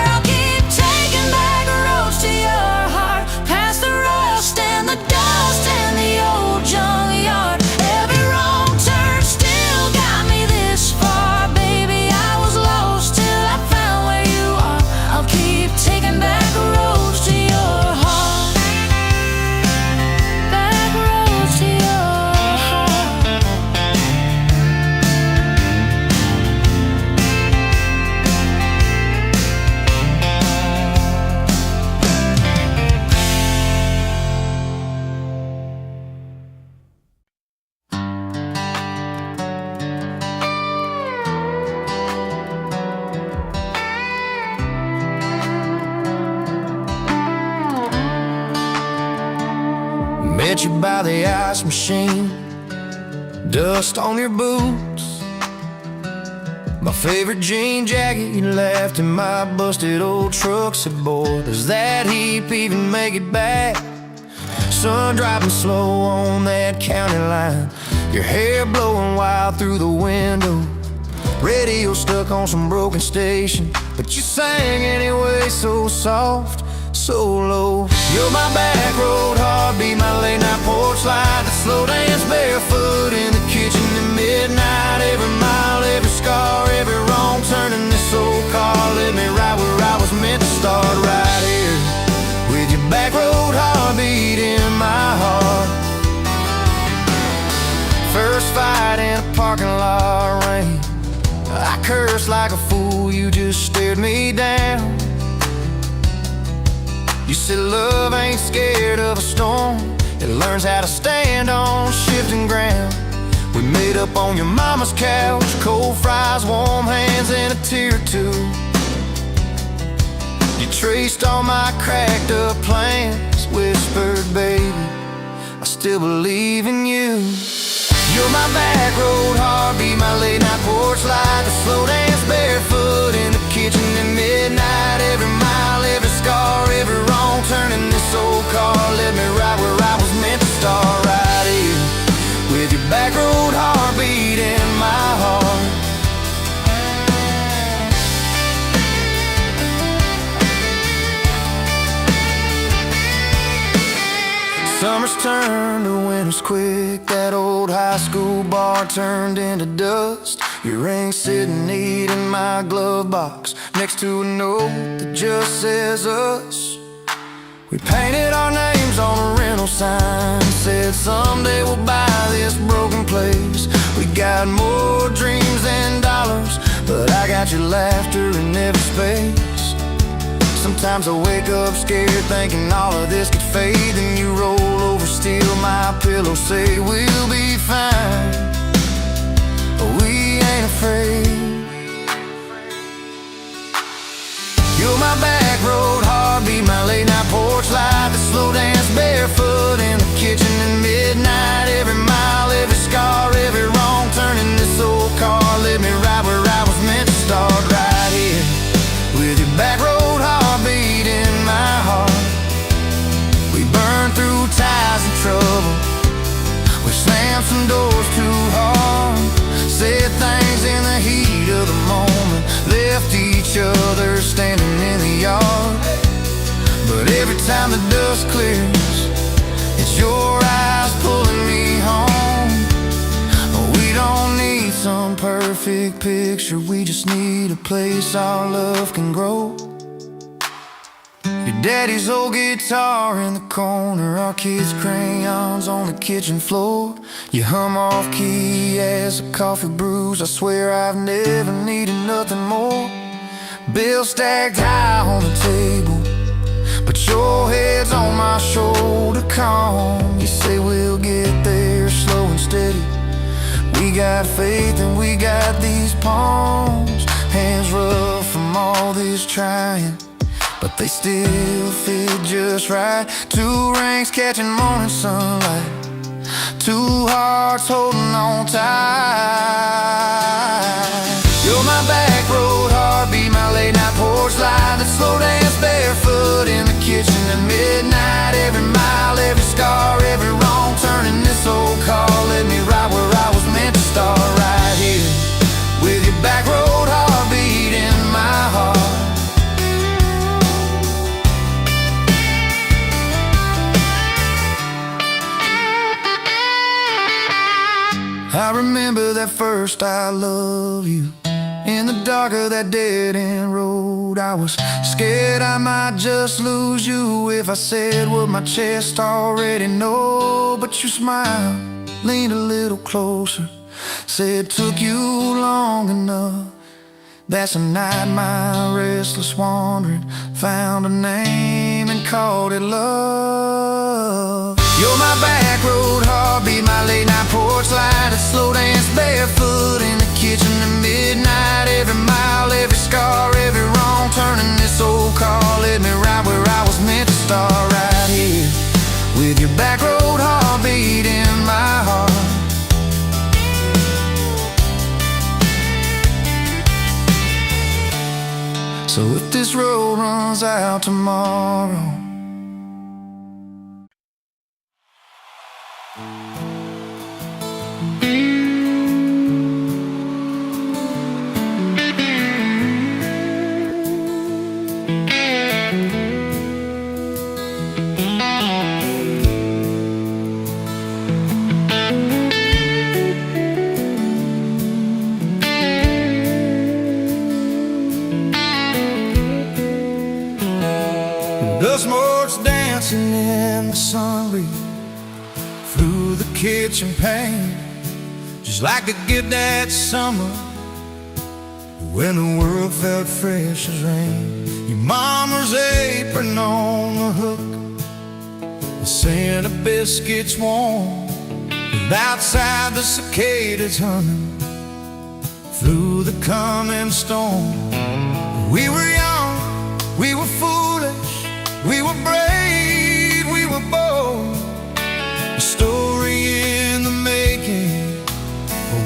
I'll keep taking back roads to your heart, past the rust and the dust and the old junkyard. Every wrong turn still got me this far, baby. I was lost till I found where you are. I'll keep taking back roads to your heart, back roads to your heart. Met you by the ice machine, dust on your boots, my favorite jean jacket you left in my busted old truck. Said, boy, does that heap even make it back? Sun driving slow on that county line, your hair blowing wild through the window, radio stuck on some broken station, but you sang anyway, so soft, so low. You're my back road heartbeat, my late night porch light, the slow dance barefoot in the kitchen at midnight. Every mile, every scar, every wrong turn in this old car led me right where I was meant to start, right here with your back road heartbeat in my heart. First fight in a parking lot rain, I cursed like a fool, you just stared me down. You said love ain't scared of a storm, it learns how to stand on shifting ground. We made up on your mama's couch, cold fries, warm hands, and a tear or two. You traced all my cracked up plans, whispered, baby, I still believe in you. You're my back road heartbeat, my late night porch light, the slow dance barefoot in the kitchen at midnight. Every mile, every scar, every wrong turn in this old car led me right where I was meant to start, right here with your back road heartbeat in my heart. Summers turned to winters quick, that old high school bar turned into dust. Your ring sitting neat in my glove box, next to a note that just says us. We painted our names on a rental sign, said someday we'll buy this broken place. We got more dreams than dollars, but I got your laughter in every space. Sometimes I wake up scared, thinking all of this could fade. Then you roll over, steal my pillow, say we'll be fine, but we ain't afraid. You're my back road heartbeat, my late night porch light, the slow dance barefoot in the kitchen at midnight. Every mile, every scar, every wrong turn in this old car led me right where I was meant to start, right here with your back road heartbeat in my heart. We burned through ties and trouble, we slammed some doors too hard, said things in the heat of the moment, left each other standing in the yard. But every time the dust clears, it's your eyes pulling me home. We don't need some perfect picture, we just need a place our love can grow. Your daddy's old guitar in the corner, our kids' crayons on the kitchen floor. You hum off key as the coffee brews, I swear I've never needed nothing more. Bills stacked high on the table, but your head's on my shoulder, calm. You say we'll get there slow and steady. We got faith and we got these palms, hands rough from all this trying, but they still fit just right. Two rings catching morning sunlight, two hearts holding on tight. You're my back road heartbeat, my late night porch light, that slow dance barefoot in the kitchen at midnight. Every mile, every scar, every wrong turn in this old that first I love you. In the dark of that dead-end road, I was scared I might just lose you if I said what my chest already know. But you smiled, leaned a little closer, said took you long enough. That's the night my restless wandering found a name and called it love. You're my back road heartbeat, my late night porch light, a slow dance barefoot in the kitchen at midnight. Every mile, every scar, every wrong turn in this old car led me right where I was meant to start, right here with your back road heartbeat in my heart. So if this road runs out tomorrow, dust motes dancing in the sun breeze through the kitchen pane, just like a gift that summer when the world felt fresh as rain. Your mama's apron on the hook, the scent of biscuits warm, and outside the cicadas humming through the coming storm. We were young, we were foolish, we were brave, we were bold. A story in the making,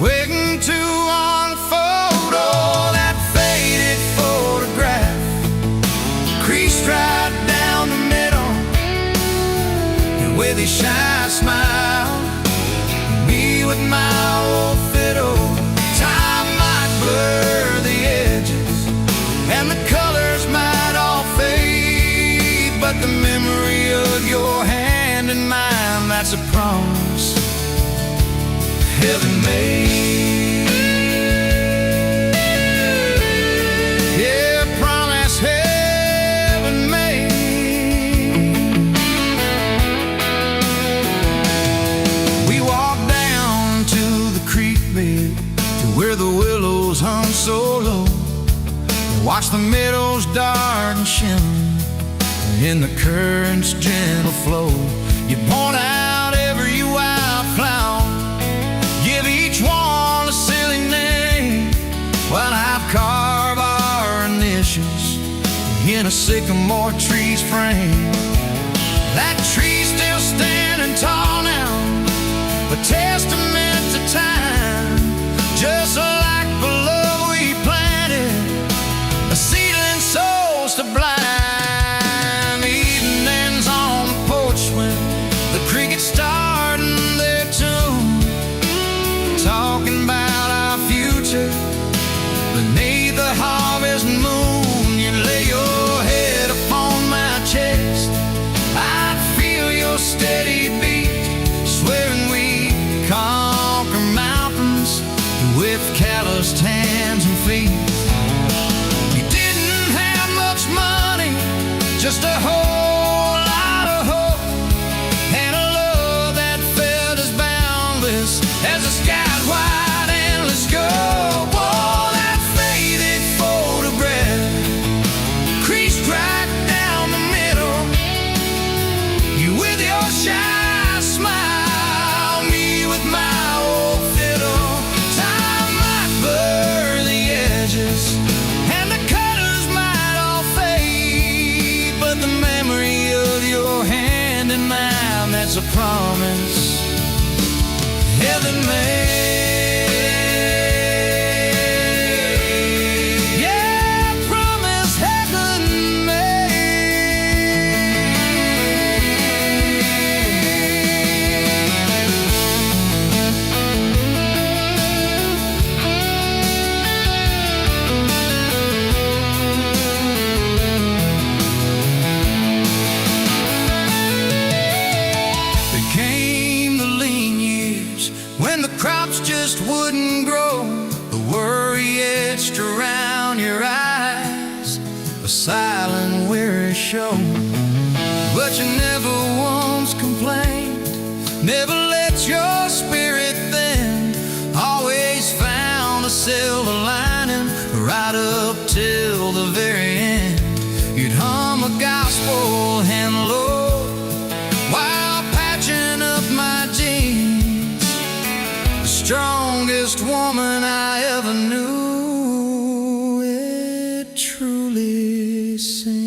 waiting to unfold. Oh, that faded photograph, creased right down the middle, and with a shy smile, me with my old fiddle. Time might blur the edges, and the colors might all fade, but the memory of your hand in mine, that's a promise heaven made. Yeah, promise heaven made. We walked down to the creek bed, to where the willows hung so low, watch the meadows dark and shimmer in the current's gentle flow. You point out every wildflower, give each one a silly name, while I carve our initials in a sycamore tree's frame. That tree's still standing tall now, a testament to time, just like the love we planted, a seedling souls to blind. Evenings on the porch when the crickets starting their tune, talking about our future beneath the harvest moon. You lay your head upon my chest, I'd feel your steady beat, swearing we conquer mountains with calloused hands and feet. You didn't have much money, just a whole lot of hope, and a love that felt as boundless as the sky's wide endless scope. Oh, that faded photograph, creased right down the middle, you with your shy smile, me with my old fiddle. Time might blur the edges, and the colors might all fade, but the memory of your hand in mine, that's a promise heaven made. Yeah, promise heaven There came the lean years when the crops just just wouldn't grow. The worry etched around your eyes, a silent weary show. But you never once complained, never let your spirit thin. Always found a silver lining right up till the very end. You'd hum a gospel hymn low while patching up my jeans. The strongest woman I ever knew, it truly seems.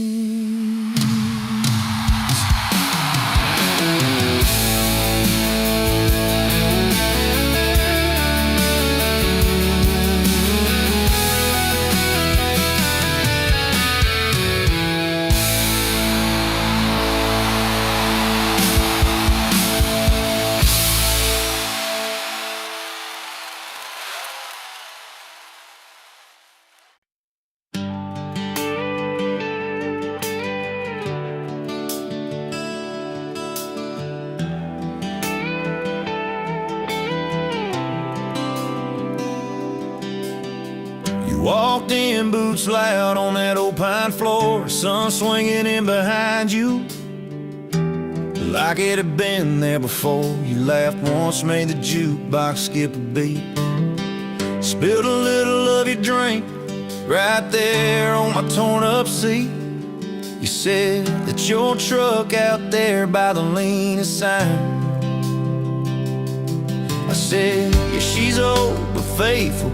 Walked in, boots loud on that old pine floor, sun swinging in behind you like it had been there before. You laughed once, made the jukebox skip a beat, spilled a little of your drink right there on my torn up seat. You said that your truck out there by the leanest sign. I said, yeah, she's old but faithful,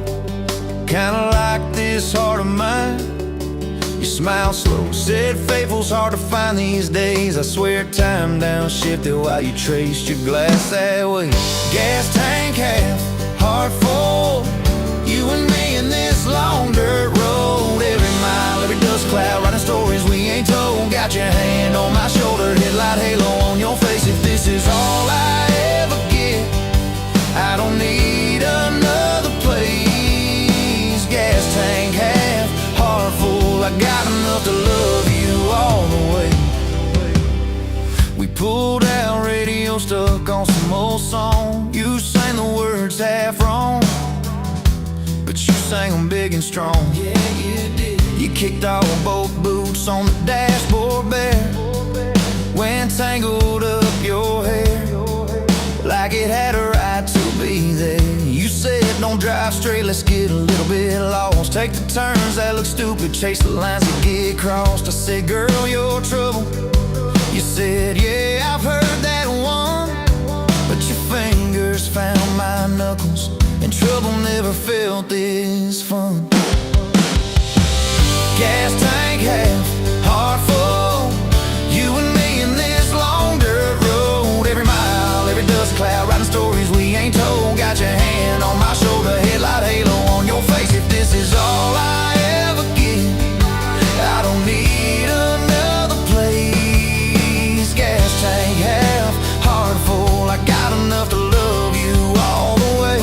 kinda like this heart of mine. You smiled slow, said faithful's hard to find these days. I swear time downshifted while you traced your glass that way. Gas tank half, heart full, you and me in this long dirt road. Every mile, every dust cloud, writing stories we ain't told. Got your hand on my shoulder, headlight halo on your face. If this is all I ever get, I don't need another place. Gas tank half, heart full, I got enough to love you all the way. We pulled out, radio stuck on some old song. You sang the words half wrong, but you sang them big and strong. Yeah, you did. You kicked off both boots on the dashboard bare, when tangled up your hair like it had a right to be there. You said don't drive straight, let's get a little bit lost. Take the turns that look stupid, chase the lines that get crossed. I said, girl, you're trouble. You said, yeah, I've heard that one, but your fingers found my knuckles, and trouble never felt this fun. Gas tank half, heart full, you and me in this long dirt road. Every mile, every dust cloud, writing stories we ain't told. Got your hand on my shoulder, headlight halo on your face. If this is all I ever get, I don't need another place. Gas tank half, heart full, I got enough to love you all the way.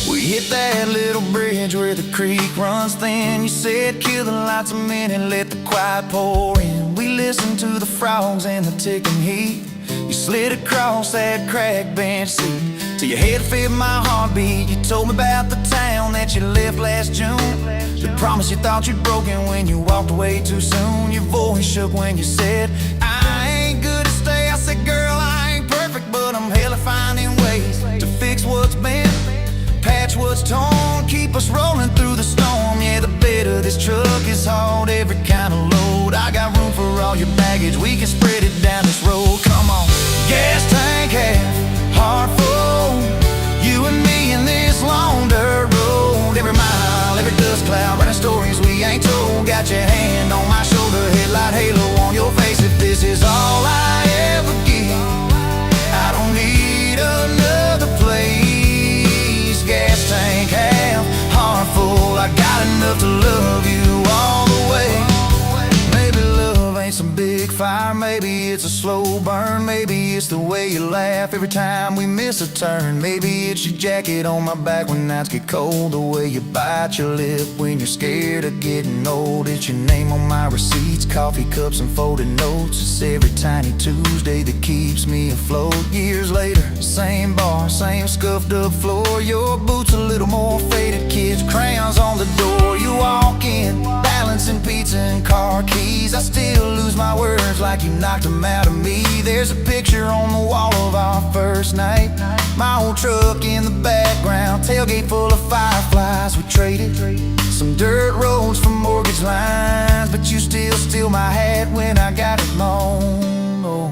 We hit that little bridge where the creek runs thin. You said kill the lights a minute, let the quiet pour in. We listened to the frogs and the ticking heat. You slid across that cracked bench seat till your head fit my heartbeat. You told me about the town that you left last June, the promise you thought you'd broken when you walked away too soon. Your voice shook when you said, I ain't good to stay. I said, girl, I ain't perfect, but I'm hella finding ways to fix what's bent, patch what's torn, keep us rolling through the storm. Yeah, the bed of this truck is hauled every kind of load. I got room for all your baggage, we can spread it down this road. Come on. Gas tank half, heart full, you and me in this long dirt road. Every mile, every dust cloud, writing stories we ain't told. Got your hand on my shoulder, headlight halo on your face. If this is all I ever get, I don't need another place. Gas tank half, heart full, I got enough to love you all the way. Maybe love ain't some big fire, maybe it's a slow burn. Maybe it's the way you laugh every time we miss a turn. Maybe it's your jacket on my back when nights get cold. The way you bite your lip when you're scared of getting old. It's your name on my receipts, coffee cups and folded notes. It's every tiny Tuesday that keeps me afloat. Years later, same bar, same scuffed up floor. Your boots a little more faded, kids' crayons on the door. You walk in, balancing pizza and car keys. I still lose my words like you knocked them out of me. There's a picture on the wall of our first night. My old truck in the background, tailgate full of fireflies. We traded some dirt roads for mortgage lines, but you still steal my hat when I got it loaned. Oh,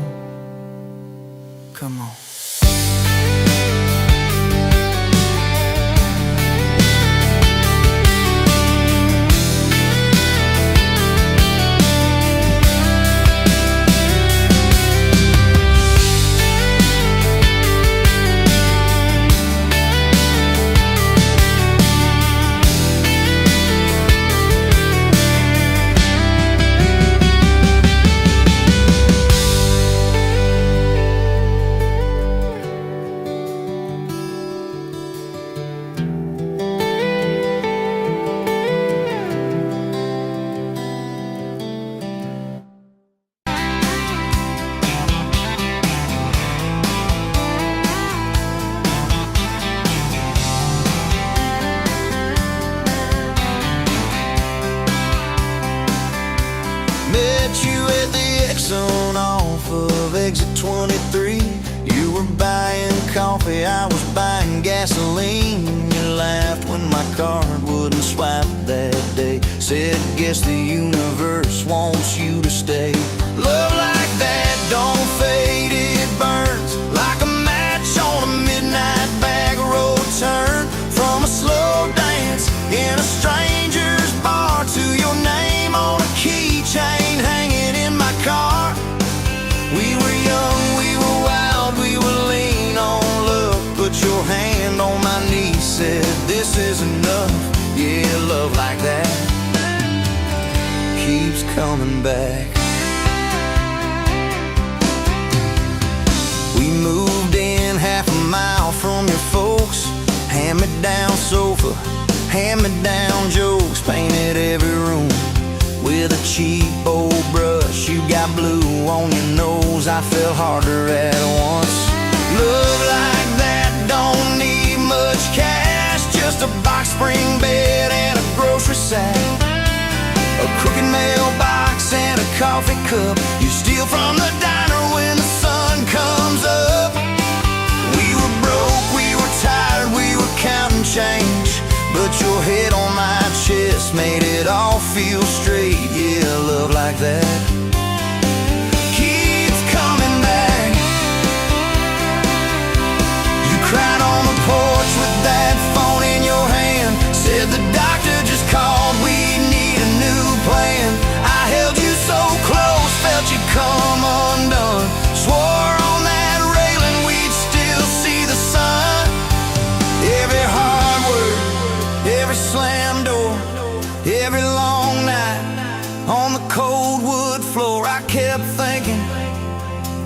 come on. Met you at the Exxon off of exit 23. You were buying coffee, I was buying gasoline. You laughed when my card wouldn't swipe that day. Said, guess the universe wants you to stay. Love like that don't fade, it burns like a match on a midnight back road turn. From a slow dance in a stranger's bar to your name on a keychain hanging in my car. We were young, we were wild, we were lean on love. Put your hand on my knee, said this is enough. Yeah, love like that keeps coming back. We moved in half a mile from your folks. Hand-me-down sofa, hand-me-down jokes. Painted every room with a cheap old brush. You got blue on your nose, I fell harder at once. Love like that don't need much cash, just a box spring bed and a grocery sack, a crooked mailbox and a coffee cup. You steal from the diner when the sun comes up. We were broke, we were tired, we were counting change, but your head on my chest made it all feel straight. Yeah, love like that keeps coming back. You cried on the porch with that phone in your hand. Said the doctor just called, we need a new plan. I held you so close, felt you come undone. Swore on that railing we'd still see the sun. Every hard word, every slam door, every long night on the cold wood floor, I kept thinking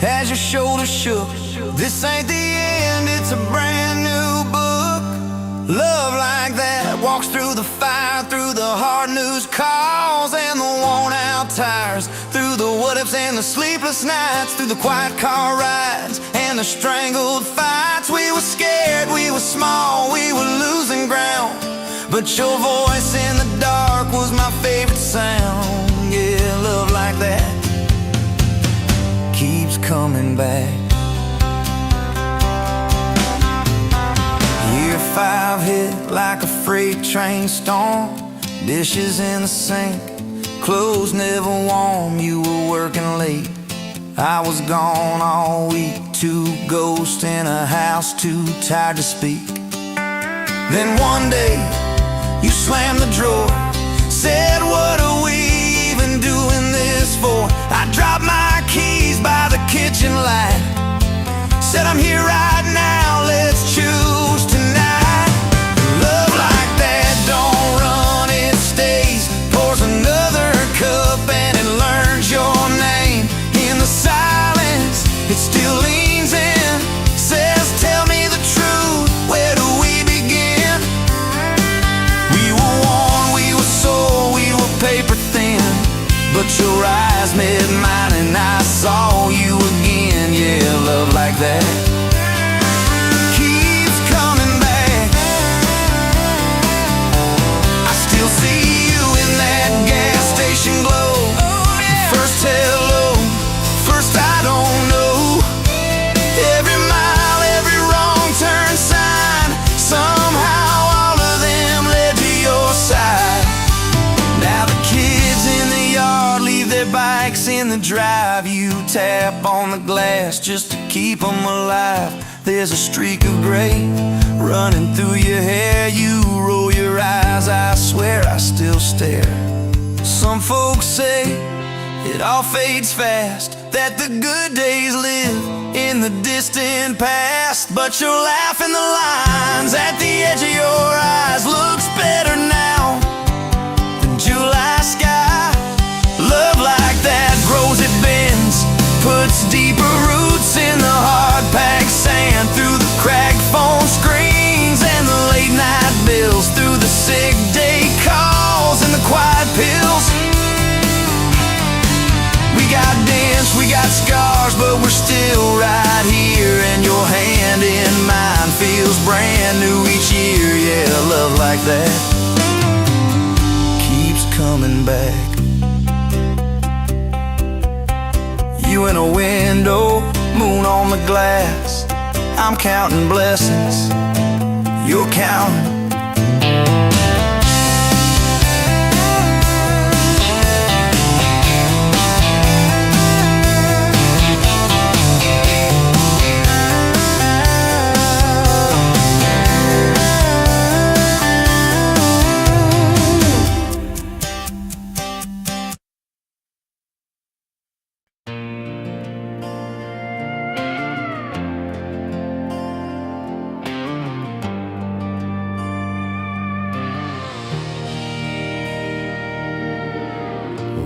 as your shoulders shook, this ain't the end, it's a brand new book. Love like that walks through the fire, through the hard news calls and the worn out tires, through the what ifs and the sleepless nights, through the quiet car rides and the strangled fights. We were scared, we were small, we were losing ground, but your voice in the dark was my favorite sound. Yeah, love like that keeps coming back. Year 5 hit like a freight train storm. Dishes in the sink, clothes never warm. You were working late, I was gone all week. 2 ghosts in a house too tired to speak. Then one day you slammed the drawer, said, what are we even doing this for? I dropped my keys by the kitchen light, said I'm here right now, let's choose tonight. Love like that don't run, it stays. Pours another cup and it learns your name. but your eyes met mine and I saw you again. Yeah, love like that keeps coming back. I still see you in that gas station glow. First hello, first I don't know. Every mile, every wrong turn sign, somehow all of them led to your side. Now the kids in the yard leave their bikes in the drive. You tap on the glass just to keep them alive. There's a streak of gray running through your hair. You roll your eyes, I swear I still stare. Some folks say it all fades fast, that the good days live in the distant past. But your laugh and the lines at the edge of your eyes looks better now than July sky. Love like that grows, it bends, puts deeper roots in the hard-packed sand, through the cracked phone screens and the late night bills, through the sick day calls and the quiet pills. We got dents, we got scars, but we're still right here, and your hand in mine feels brand new each year. Yeah, love like that keeps coming back. You in a window, moon on the glass. I'm counting blessings, you're counting.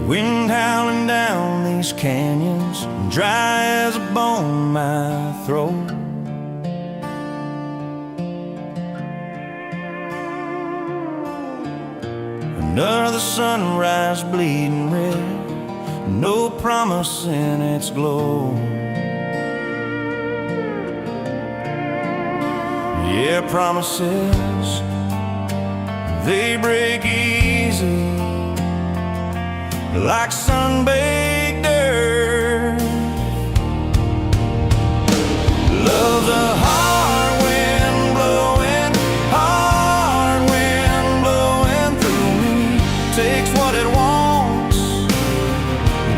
Wind howling down these canyons, dry as a bone my throat. Another sunrise bleeding red, no promise in its glow. Yeah, promises, they break easy, like sun-baked earth. Love's a hard wind blowing, hard wind blowing through me. Takes what it wants,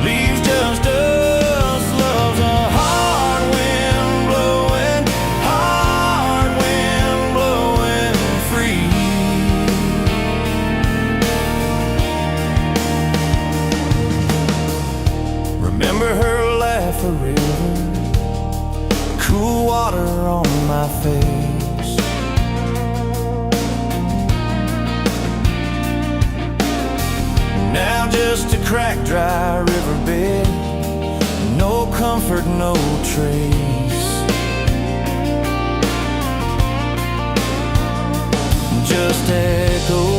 leaves just us. Love's a hard wind blowing, hard wind blowing free. Remember her laugh, a river, cool water on my face. Now just a cracked, dry riverbed, no comfort, no trace. Just echoes